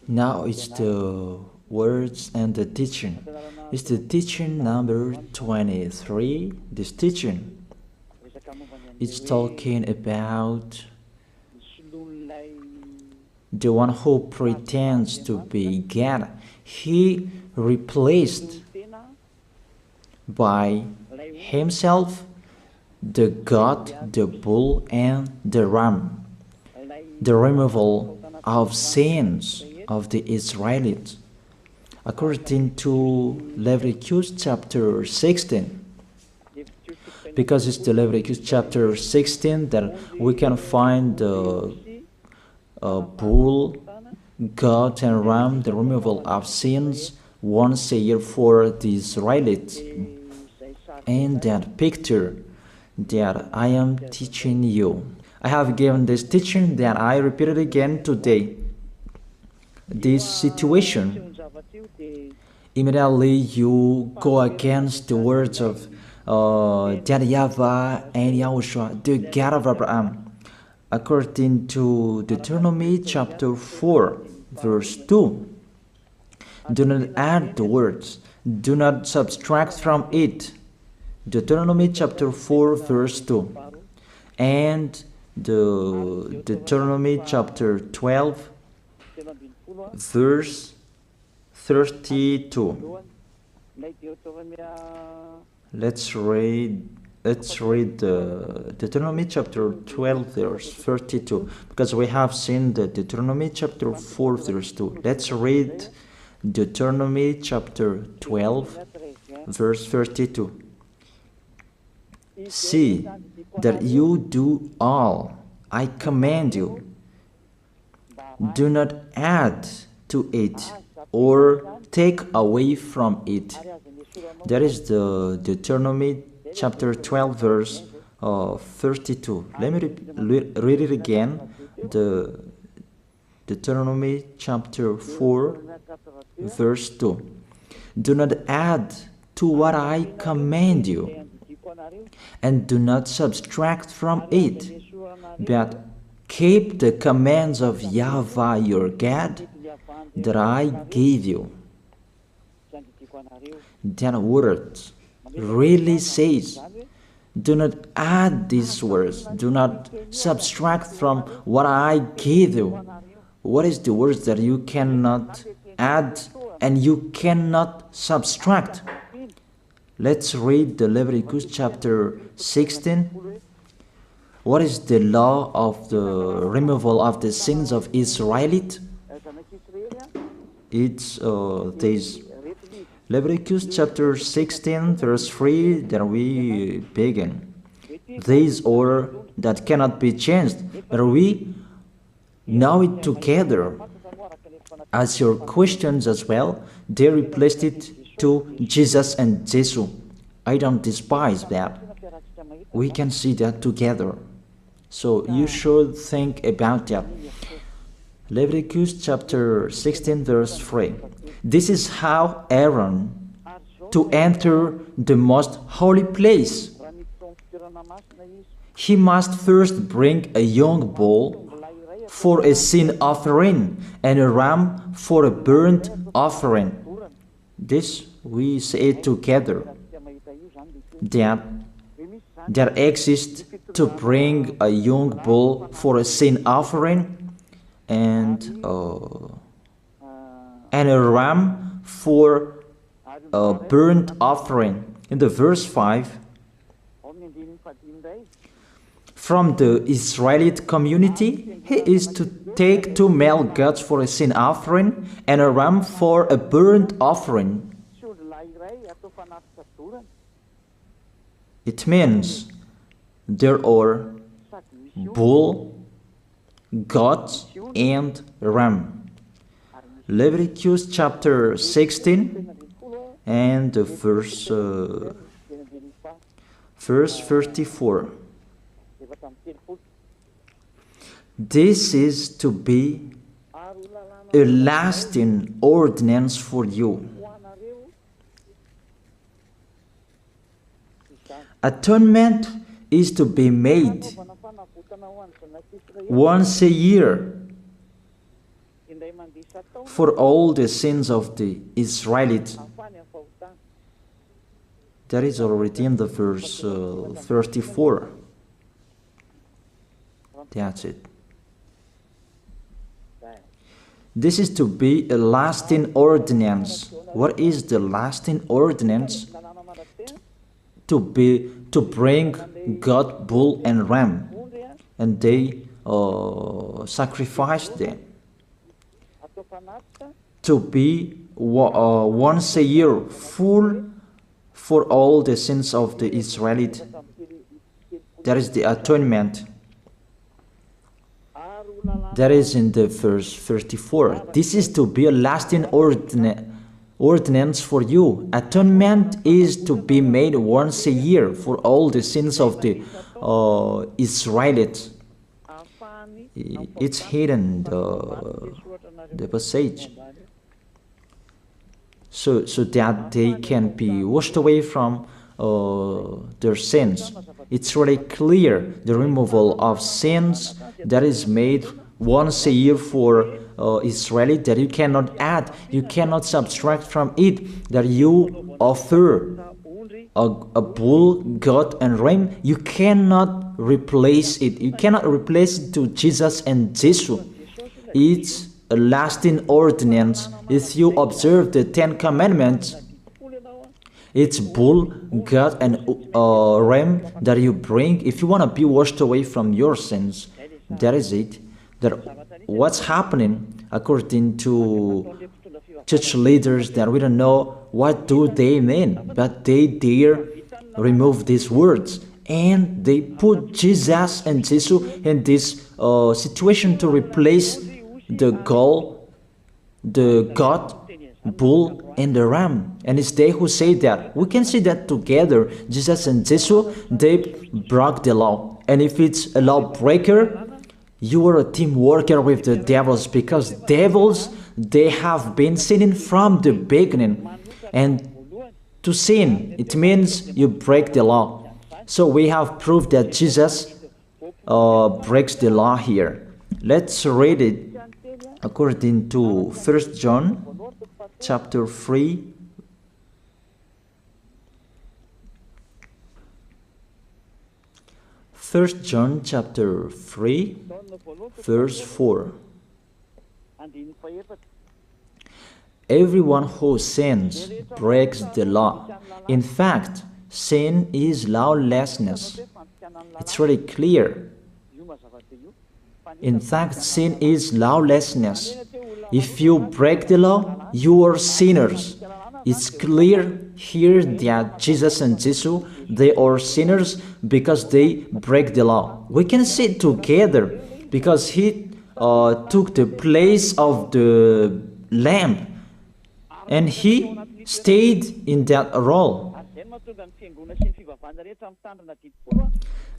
Now it's the words and the teaching. It's the teaching number 23. This teaching, it's talking about the one who pretends to be God. He replaced by himself the goat, the bull, and the ram. The removal of sins of the Israelites. According to Leviticus chapter 16. Because it's the Leviticus chapter 16 that we can find the bull, goat, and ram, the removal of sins once a year for the Israelites. And that picture that I am teaching you. I have given this teaching that I repeated again today. This situation, immediately you go against the words of that YAHVAH and YAHOSHUAH, the God of Abraham. According to Deuteronomy chapter 4, verse 2. Do not add the words, do not subtract from it. Deuteronomy chapter 4, verse 2. And the Deuteronomy chapter 12, verse 32. Let's read the Deuteronomy chapter 12, verse 32, because we have seen the Deuteronomy chapter 4, verse 2. Let's read Deuteronomy chapter 12, verse 32. See that you do all I command you. Do not add to it or take away from it. That is the Deuteronomy chapter 12, verse 32. Let me read it again. The Deuteronomy chapter 4, verse 2. Do not add to what I command you, and do not subtract from it, but keep the commands of YAHVAH your God that I gave you. That word really says, do not add these words, do not subtract from what I gave you. What is the words that you cannot add and you cannot subtract? Let's read the Leviticus chapter 16. What is the law of the removal of the sins of Israelite? It's this Leviticus chapter 16, verse 3, that we begin. This order that cannot be changed, but we know it together. As your questions as well, they replaced it to Jesus and Jesus. I don't despise that. We can see that together. So you should think about that. Leviticus chapter 16, verse 3. This is how Aaron to enter the most holy place. He must first bring a young bull for a sin offering and a ram for a burnt offering. This we say together, that exists to bring a young bull for a sin offering and a ram for a burnt offering. In the verse 5, from the Israelite community, he is to take 2 male goats for a sin offering and a ram for a burnt offering. It means there are bull, goat, and ram. Leviticus chapter 16 and verse 34. This is to be a lasting ordinance for you. Atonement is to be made once a year for all the sins of the Israelites. That is already in the verse 34. That's it. This is to be a lasting ordinance. What is the lasting ordinance? To bring God, bull and ram, and they sacrificed them. To be once a year full for all the sins of the Israelites. That is the atonement. That is in the verse 34. This is to be a lasting ordinance for you. Atonement is to be made once a year for all the sins of the Israelites. It's hidden, the passage, so that they can be washed away from their sins. It's really clear, the removal of sins that is made once a year for Israeli, that you cannot add, you cannot subtract from it, that you offer a bull, goat and ram, you cannot replace it. You cannot replace it to Jesus and Jesus. It's a lasting ordinance. If you observe the 10 Commandments, it's bull, goat and ram that you bring if you want to be washed away from your sins. That is it. That what's happening according to church leaders, that we don't know what do they mean, but they dare remove these words and they put Jesus and Jesus in this situation to replace the goat, bull and the ram. And it's they who say that. We can see that together, Jesus and Jesus, they broke the law. And if it's a lawbreaker, you are a team worker with the devils, because devils, they have been sinning from the beginning. And to sin, it means you break the law. So we have proof that Jesus breaks the law here. Let's read it according to 1 John chapter 3. First John chapter 3, verse 4. Everyone who sins breaks the law. In fact, sin is lawlessness. It's really clear. In fact, sin is lawlessness. If you break the law, you are sinners. It's clear here that Jesus and Jesus, they are sinners because they break the law. We can see it together because he took the place of the lamb and he stayed in that role.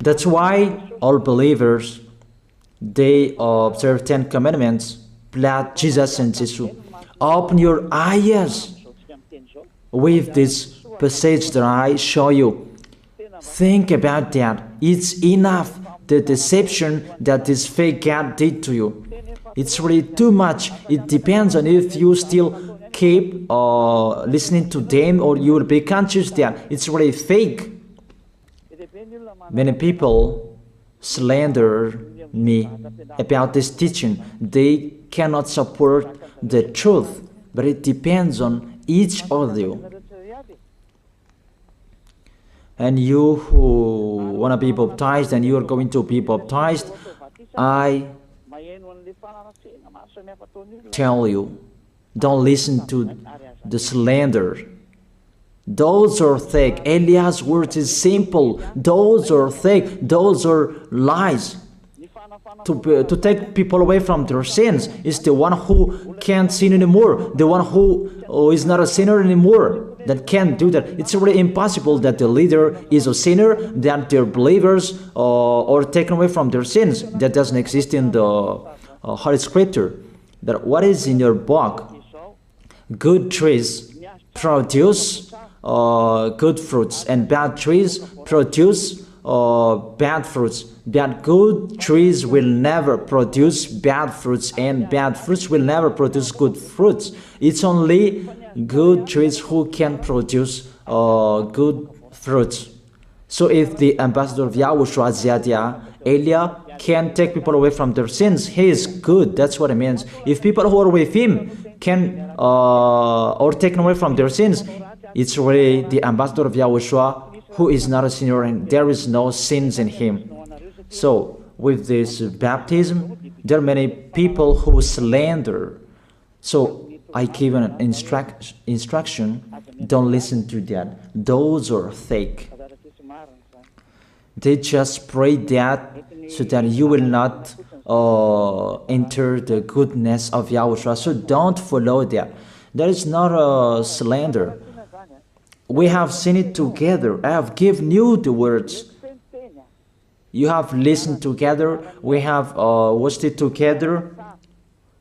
That's why all believers, they observe 10 commandments, blood, Jesus and Jesus. Open your eyes with this passage that I show you. Think about that. It's enough, the deception that this fake God did to you. It's really too much. It depends on if you still keep listening to them, or you will be conscious that it's really fake. Many people slander me about this teaching. They cannot support the truth, but it depends on each of you. And you who want to be baptized and you are going to be baptized, I tell you, don't listen to the slander. Those are fake. Eliah's words is simple. Those are fake. Those are lies. To take people away from their sins is the one who can't sin anymore. The one who is not a sinner anymore, that can't do that. It's really impossible that the leader is a sinner, that their believers are taken away from their sins. That doesn't exist in the Holy Scripture. But what is in your book? Good trees produce good fruits, and bad trees produce bad fruits. Bad good trees will never produce bad fruits, and bad fruits will never produce good fruits. It's only good trees who can produce good fruits. So if the ambassador of Yahushua, Ziyadiyah, Elia, can take people away from their sins, he is good. That's what it means. If people who are with him can or taken away from their sins, it's really the ambassador of Yahushua who is not a sinner, and there is no sins in him. So with this baptism, there are many people who slander. So I give an instruction, don't listen to that. Those are fake. They just pray that so that you will not enter the goodness of Yahushua. So don't follow that. That is not a slander. We have seen it together. I have given you the words. You have listened together. We have watched it together.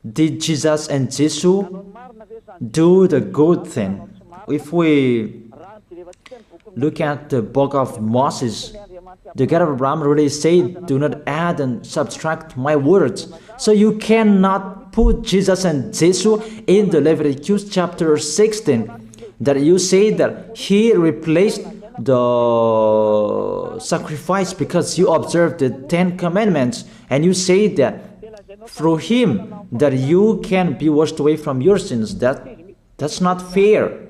Did Jesus and Jesus do the good thing? If we look at the book of Moses, the God of Abraham really said, do not add and subtract my words. So you cannot put Jesus and Jesus in the Leviticus chapter 16. That you say that he replaced the sacrifice because you observed the 10 commandments, and you say that through him that you can be washed away from your sins. That's not fair.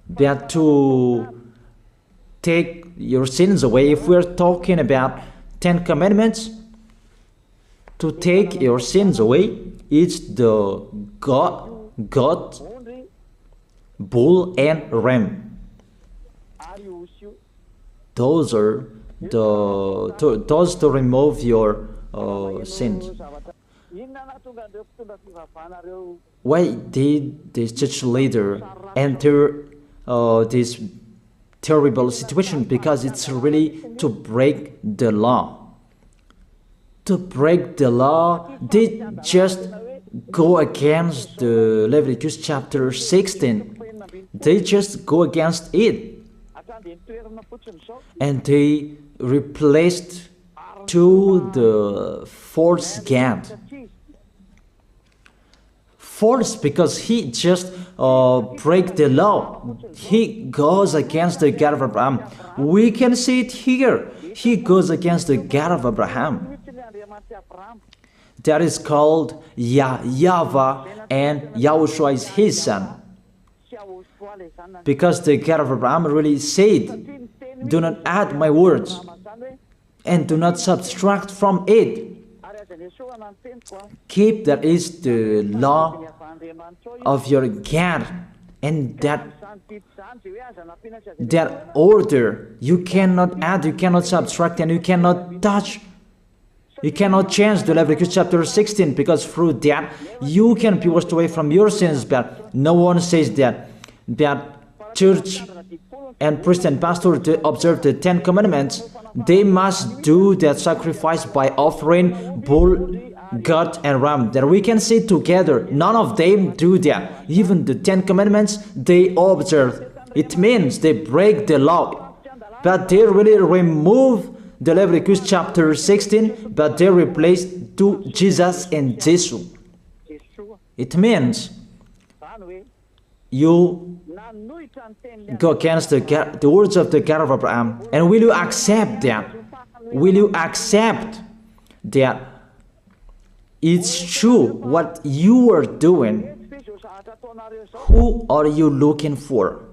That to take your sins away, if we're talking about 10 commandments, to take your sins away, it's the God, bull and ram. Those are those to remove your sins. Why did this church leader enter this terrible situation? Because it's really to break the law. To break the law, they just go against the Leviticus chapter 16. They just go against it. And they replaced to the false God. False because he just break the law. He goes against the God of Abraham. We can see it here. He goes against the God of Abraham. That is called YAHVAH, and YAHOSHUAH is his son. Because the God of Abraham really said, do not add my words and do not subtract from it. Keep, that is the law of your God, and that order. You cannot add, you cannot subtract, and you cannot touch. You cannot change the Leviticus chapter 16, because through that you can be washed away from your sins. But no one says that church and priest and pastor to observe the 10 commandments, they must do that sacrifice by offering bull, goat, and ram. That we can see together. None of them do that. Even the 10 commandments they observe. It means they break the law. But they really remove the Leviticus chapter 16, but they replace to Jesus and Jesus. It means you go against the words of the God of Abraham. And will you accept that? Will you accept that it's true what you are doing? Who are you looking for?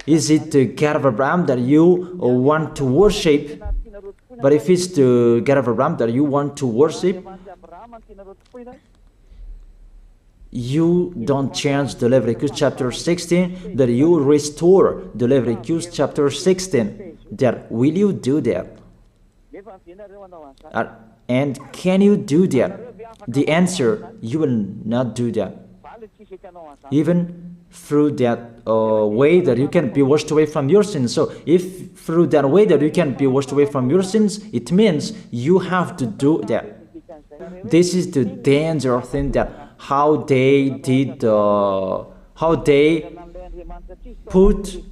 Is it the God of Abraham that you want to worship? But if it's the God of Abraham that you want to worship, you don't change the Leviticus chapter 16, that you restore the Leviticus chapter 16. That will you do that? And can you do that? The answer, you will not do that. Even through that way that you can be washed away from your sins. So if through that way that you can be washed away from your sins, it means you have to do that. This is the danger thing, that how they did, how they put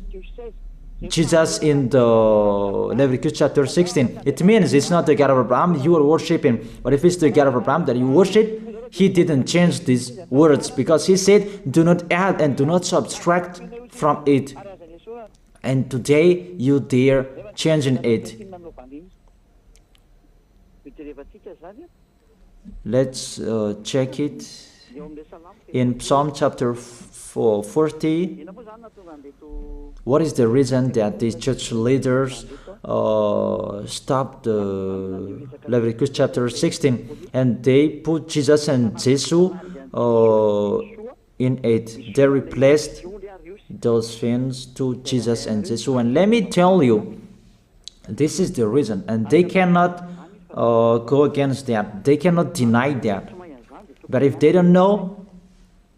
Jesus in the Leviticus chapter 16, it means it's not the God of Abraham you are worshiping. But if it's the God of Abraham that you worship, he didn't change these words, because he said, do not add and do not subtract from it. And today you dare changing it. Let's check it in Psalm chapter 40. What is the reason that these church leaders stopped the Leviticus chapter 16 and they put Jesus and Jesus in it? They replaced those things to Jesus and Jesus. And let me tell you, this is the reason, and they cannot go against that. They cannot deny that. But if they don't know,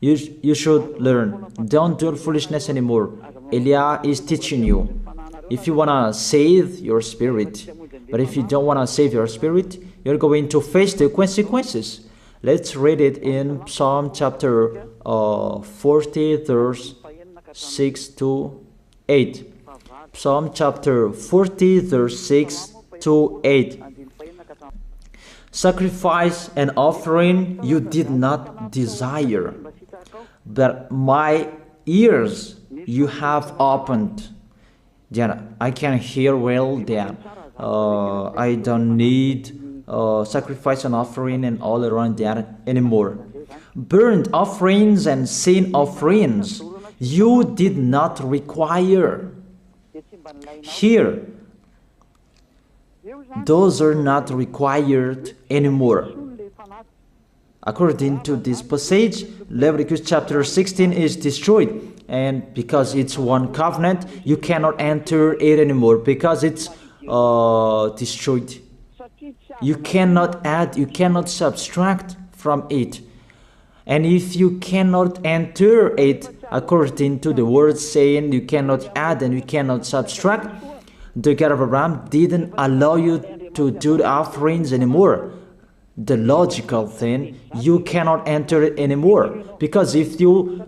you should learn. Don't do foolishness anymore. Elia is teaching you. If you want to save your spirit, but if you don't want to save your spirit, you're going to face the consequences. Let's read it in Psalm chapter 40, verse 6 to 8. Psalm chapter 40, verse 6 to 8. Sacrifice and offering you did not desire, but my ears you have opened. Then I can hear well that I don't need sacrifice and offering and all around that anymore. Burnt offerings and sin offerings you did not require. Here, those are not required anymore. According to this passage, Leviticus chapter 16 is destroyed, and because it's one covenant, you cannot enter it anymore because it's destroyed. You cannot add, you cannot subtract from it. And if you cannot enter it according to the word saying you cannot add and you cannot subtract, the God of Abraham didn't allow you to do the offerings anymore. The logical thing, you cannot enter it anymore, because if you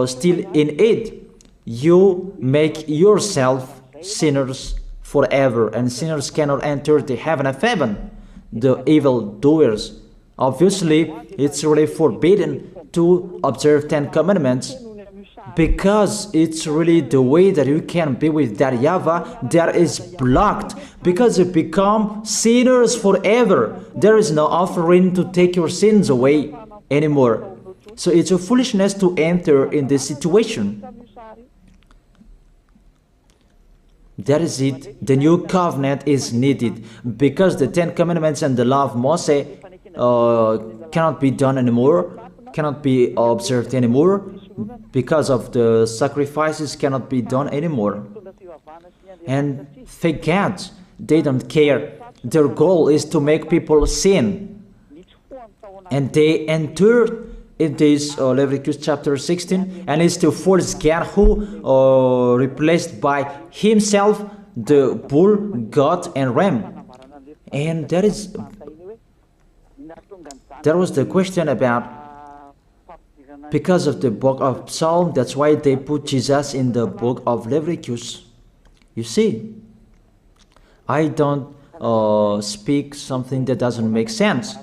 still in it, you make yourself sinners forever, and sinners cannot enter the heaven of heaven, the evil doers. Obviously, it's really forbidden to observe 10 commandments, because it's really the way that you can be with that YAHVAH that is blocked, because you become sinners forever. There is no offering to take your sins away anymore. So it's a foolishness to enter in this situation. That is it. The new covenant is needed, because the 10 commandments and the law of Moses cannot be done anymore, cannot be observed anymore, because of the sacrifices cannot be done anymore. And fake gods, they don't care. Their goal is to make people sin. And they entered in this Leviticus chapter 16, and it's to force God who replaced by himself the bull, goat, and ram. And there was the question about, because of the book of Psalm, that's why they put Jesus in the book of Leviticus. You see, I don't speak something that doesn't make sense.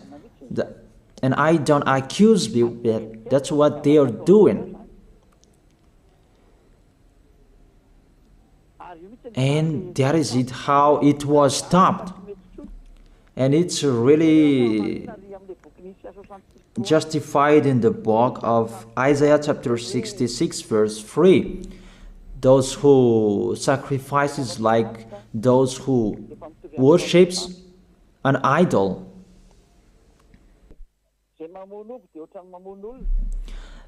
And I don't accuse people. That's what they are doing. And that is it, how it was stopped. And it's really justified in the book of Isaiah chapter 66 verse 3. Those who sacrifices like those who worships an idol.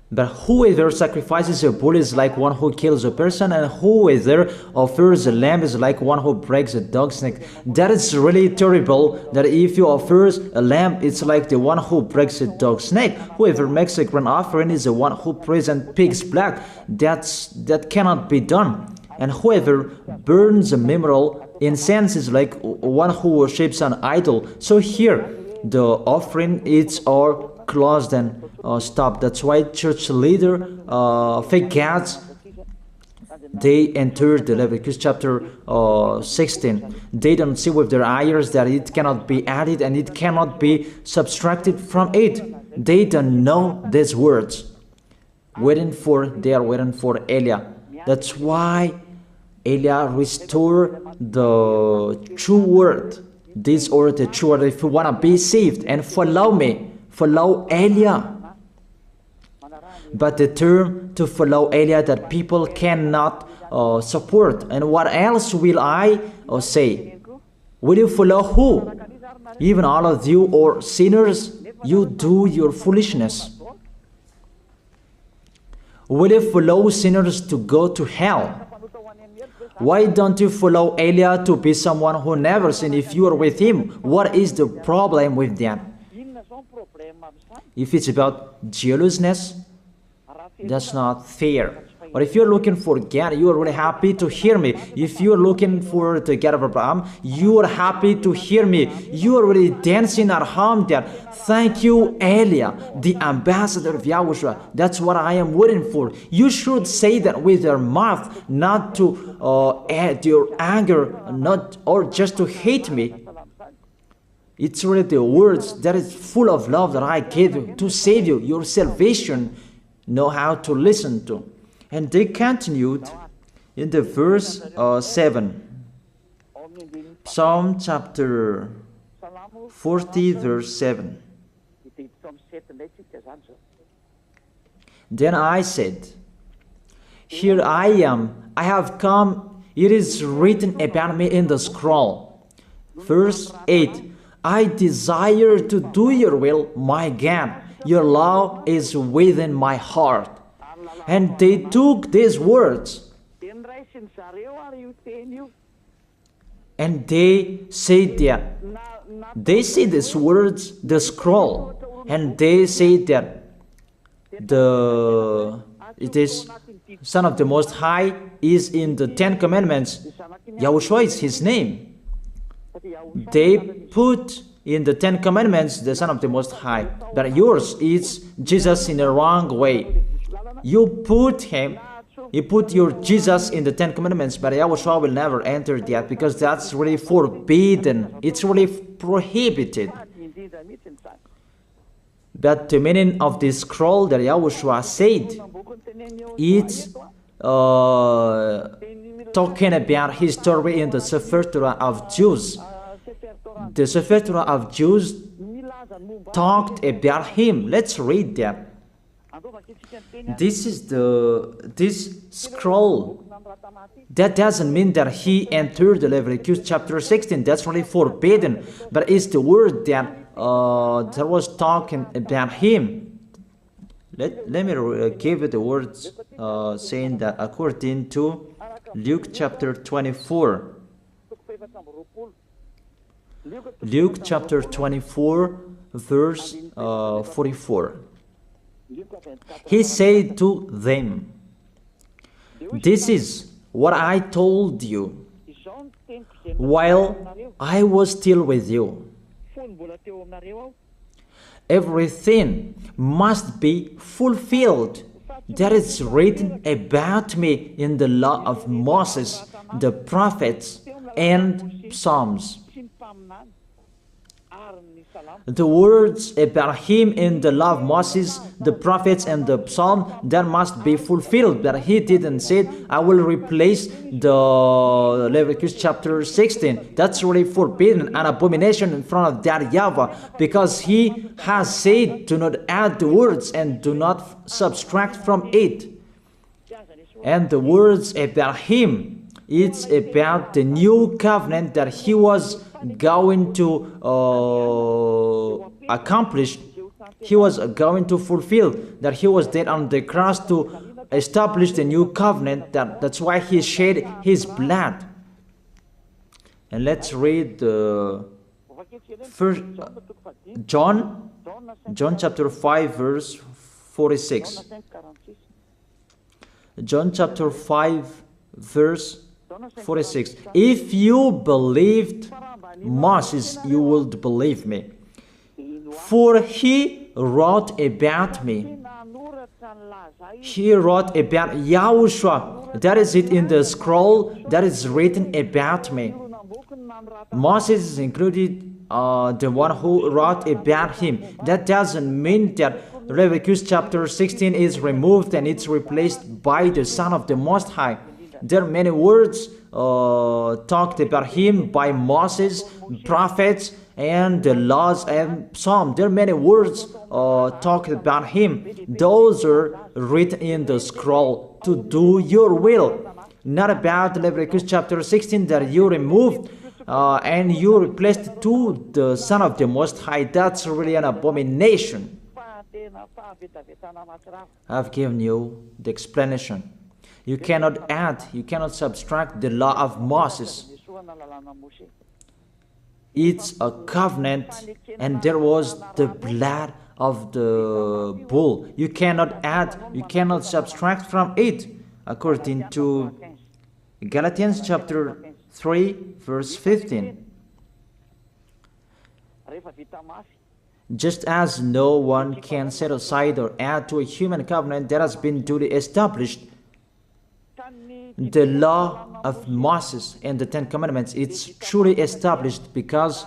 But whoever sacrifices a bull is like one who kills a person, and whoever offers a lamb is like one who breaks a dog's neck. That is really terrible, that if you offer a lamb, it's like the one who breaks a dog's neck. Whoever makes a grain offering is the one who presents pig's blood. That cannot be done. And whoever burns a memorial incense is like one who worships an idol. So here, the offering is all closed and stopped. That's why church leader, fake gods, they entered the Leviticus chapter 16. They don't see with their eyes that it cannot be added and it cannot be subtracted from it. They don't know these words. They are waiting for Eliah. That's why Eliah restored the true word. This or the true word. If you want to be saved and follow me, follow Eliah. But the term to follow Eliah that people cannot support. And what else will I say? Will you follow who? Even all of you or sinners, you do your foolishness. Will you follow sinners to go to hell? Why don't you follow Eliah to be someone who never sinned if you are with him? What is the problem with that? If it's about jealousness, that's not fair. But if you're looking for God, you are really happy to hear me. If you're looking for the God of Abraham, you are happy to hear me. You are really dancing at home there. Thank you, Eliah, the ambassador of Yahushua. That's what I am waiting for. You should say that with your mouth, not to add your anger, not or just to hate me. It's really the words that is full of love that I gave you to save you. Your salvation, know how to listen to. And they continued in the verse 7. Psalm chapter 40 verse 7. Then I said, here I am, I have come, it is written about me in the scroll. Verse 8. I desire to do your will, my God. Your law is within my heart. And they took these words and they said that they say these words, the scroll, and they say that it is Son of the Most High is in the 10 Commandments. YAHOSHUAH is his name. They put in the 10 Commandments the Son of the Most High, but yours is Jesus in the wrong way. You put your Jesus in the 10 Commandments, but YAHOSHUAH will never enter that because that's really forbidden. It's really prohibited. But the meaning of this scroll that YAHOSHUAH said, it's talking about his story in the Sefer Torah of Jews. The Sefer Torah of Jews talked about him. Let's read that. This scroll. That doesn't mean that he entered the Leviticus chapter 16. That's really forbidden. But it's the word that was talking about him. Let me give you the words saying that according to Luke chapter 24. Luke chapter 24 verse 44. He said to them, this is what I told you while I was still with you. Everything must be fulfilled that is written about me in the law of Moses, the prophets, and Psalms. The words about him in the law of Moses, the prophets, and the psalm, that must be fulfilled. But he didn't say, I will replace the Leviticus chapter 16. That's really forbidden, an abomination in front of that YAHVAH, because he has said, do not add the words and do not subtract from it. And the words about him, it's about the new covenant that he was going to accomplish. He was going to fulfill, that he was dead on the cross to establish the new covenant. That's why he shed his blood. And let's read first John chapter 5 verse 46. John chapter 5 verse 46. If you believed Moses, you would believe me, for he wrote about me. He wrote about YAHOSHUAH, That is it in the scroll that is written about me. Moses is included, the one who wrote about him. That doesn't mean that Leviticus chapter 16 is removed and it's replaced by the Son of the Most High. There are many words talked about him by Moses, prophets, and the laws and Psalm. There are many words talked about him. Those are written in the scroll to do your will. Not about Leviticus chapter 16 that you removed and you replaced to the Son of the Most High. That's really an abomination. I've given you the explanation. You cannot add, you cannot subtract the law of Moses. It's a covenant, and there was the blood of the bull. You cannot add, you cannot subtract from it, according to Galatians chapter 3, verse 15. Just as no one can set aside or add to a human covenant that has been duly established, the law of Moses and the Ten Commandments, it's truly established because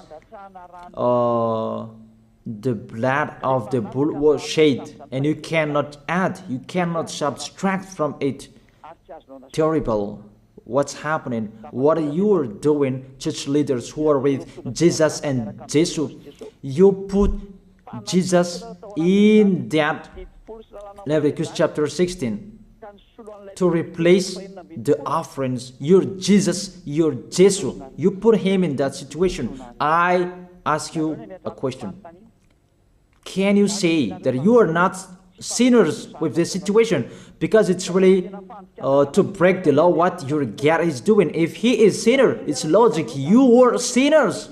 the blood of the bull was shed, and you cannot add, you cannot subtract from it. Terrible. What's happening? What are you doing, church leaders who are with Jesus and Jesus? You put Jesus in that Leviticus chapter 16 to replace the offerings. You're Jesus, you're Jesus. You put him in that situation. I ask you a question. Can you say that you are not sinners with this situation? Because it's really to break the law what your God is doing. If he is sinner, it's logic. You were sinners.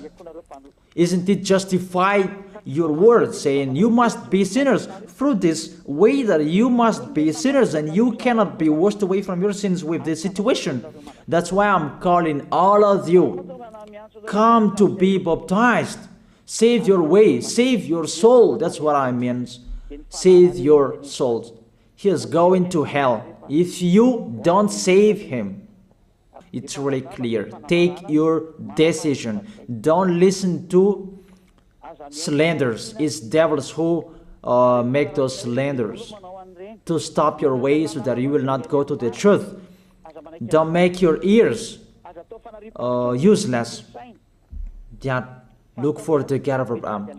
Isn't it justified your word saying you must be sinners through this way that you must be sinners and you cannot be washed away from your sins with this situation? That's why I'm calling all of you, come to be baptized. Save your way, save your soul. That's what I mean. Save your souls. He is going to hell if you don't save him. It's really clear. Take your decision. Don't listen to slanders. It's devils who make those slanders to stop your way so that you will not go to the truth. Don't make your ears useless. Look for the God of Abraham.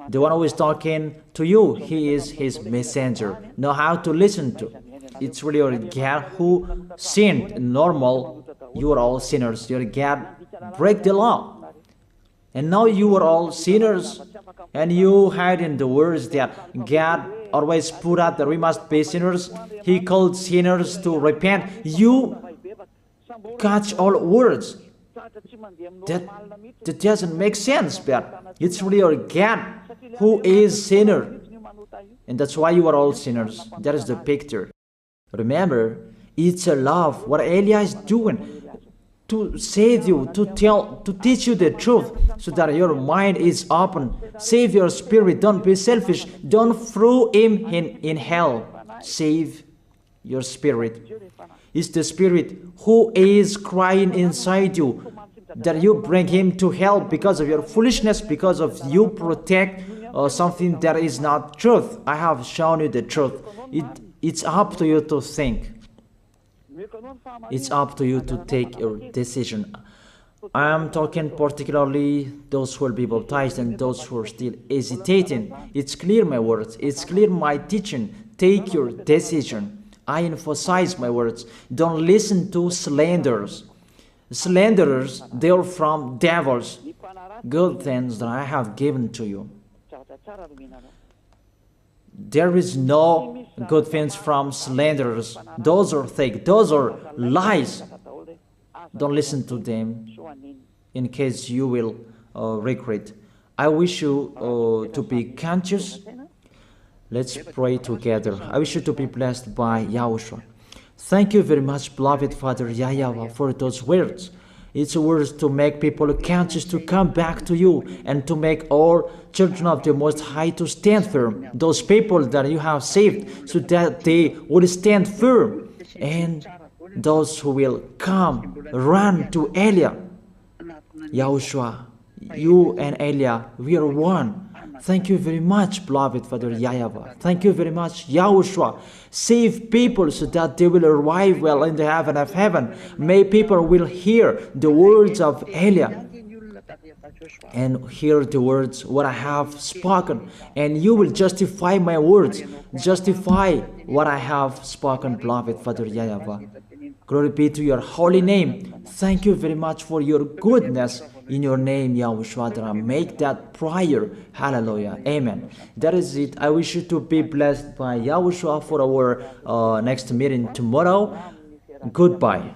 The one who is talking to you, he is his messenger. Know how to listen to. It's really your God who sinned. Normal, you are all sinners. Your God break the law. And now you are all sinners. And you hide in the words that God always put out that we must be sinners. He called sinners to repent. You catch all words. That doesn't make sense, but it's really your God who is sinner. And that's why you are all sinners. That is the picture. Remember, it's a love. What Elijah is doing to save you, to teach you the truth so that your mind is open. Save your spirit. Don't be selfish. Don't throw him in hell. Save your spirit. It's the spirit who is crying inside you that you bring him to hell because of your foolishness, because of you protect something that is not truth. I have shown you the truth. It's up to you to think. It's up to you to take your decision. I am talking particularly those who will be baptized and those who are still hesitating. It's clear my words. It's clear my teaching. Take your decision. I emphasize my words. Don't listen to slanders. Slanderers, they are from devils. Good things that I have given to you. There is no good things from slanderers. Those are fake. Those are lies. Don't listen to them in case you will regret. I wish you to be conscious. Let's pray together. I wish you to be blessed by YAHOSHUAH. Thank you very much, beloved Father YAHVAH, for those words. It's words to make people conscious to come back to you and to make all children of the Most High to stand firm. Those people that you have saved so that they will stand firm and those who will come, run to Elia. Yahushua, you and Elia, we are one. Thank you very much, beloved Father YAHVAH. Thank you very much, Yahushua. Save people so that they will arrive well in the heaven of heaven. May people will hear the words of Elia and hear the words what I have spoken, and you will justify my words, justify what I have spoken, beloved Father YAHVAH. Glory be to your holy name. Thank you very much for your goodness. In your name, Yahushua, that I make that prayer. Hallelujah. Amen. That is it. I wish you to be blessed by Yahushua for our next meeting tomorrow. Goodbye.